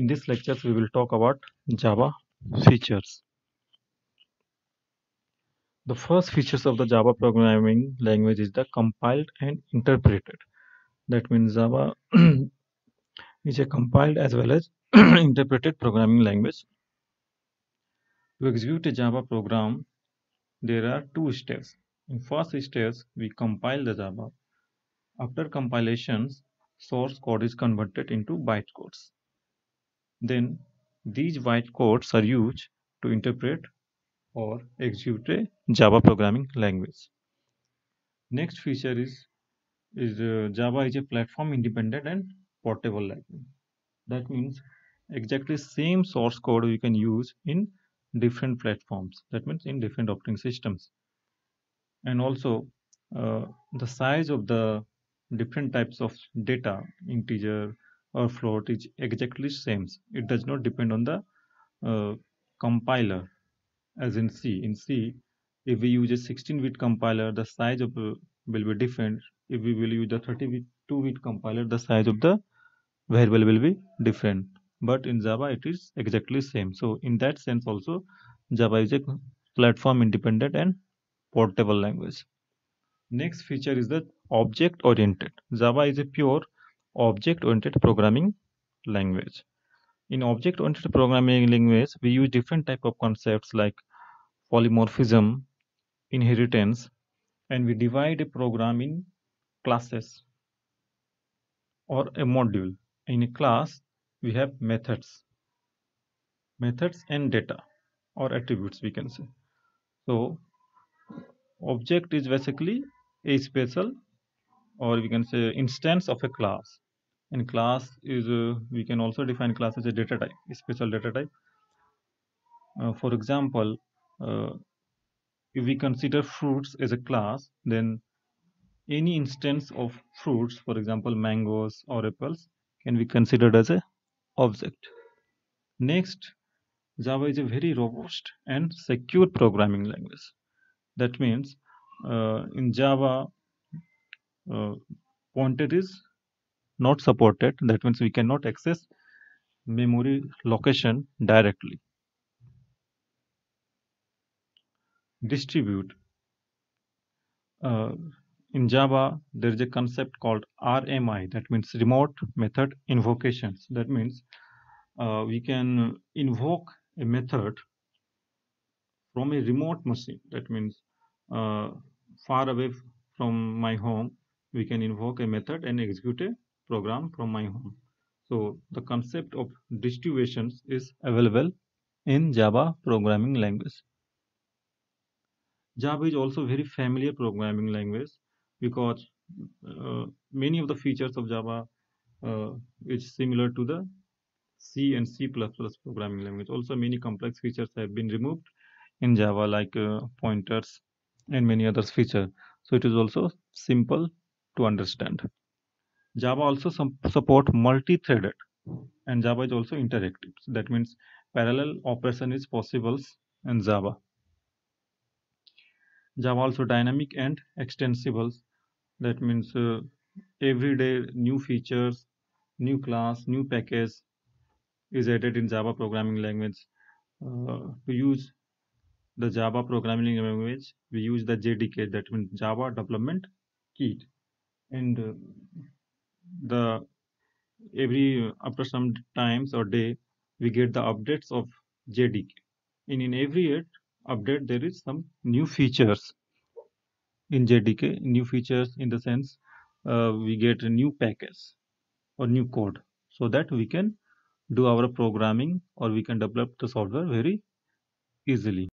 In this lecture, we will talk about Java features. The first features of the Java programming language is the compiled and interpreted. That means Java is a compiled as well as interpreted programming language. To execute a Java program, there are two steps. In first stage, we compile the Java. After compilations, source code is converted into bytecodes. Then these bytecodes are used to interpret or execute a Java programming language. Next feature is Java is a platform independent and portable language. That means exactly same source code we can use in different platforms. That means in different operating systems. And also the size of the different types of data, integer or float, is exactly same. It does not depend on the compiler. As in C. In C, if we use a 16-bit compiler, the size of will be different. If we will use the 32-bit compiler, the size of the variable will be different. But in Java, it is exactly same. So in that sense also, Java is a platform independent and portable language. Next feature is the object-oriented. Java is a pure object-oriented programming language. In object-oriented programming language, we use different type of concepts like polymorphism, inheritance, and we divide a program in classes or a module. In a class, we have methods and data or attributes, we can say. So object is basically a special, or we can say, instance of a class. And class is we can also define class as a data type, a special data type. For example, if we consider fruits as a class, then any instance of fruits, for example mangoes or apples, can be considered as a object. Next, Java is a very robust and secure programming language. That means in Java, pointer is not supported. That means we cannot access memory location directly. Distribute. In Java, there is a concept called RMI. That means remote method invocations. That means we can invoke a method from a remote machine. That means far away from my home, we can invoke a method and execute a program from my home. So the concept of distributions is available in Java programming language. Java is also very familiar programming language because many of the features of Java is similar to the C and C++ programming language. Also, many complex features have been removed in Java, like pointers and many other features. So it is also simple to understand. Java also support multi-threaded, and Java is also interactive. So that means parallel operation is possible in Java. Java also dynamic and extensible. That means every day new features, new class, new package is added in Java programming language. To use the Java programming language, we use the JDK, that means Java Development Kit, and the every after some times or day we get the updates of JDK. And in every update there is some new features in JDK. New features in the sense we get a new package or new code, so that we can do our programming or we can develop the software very easily.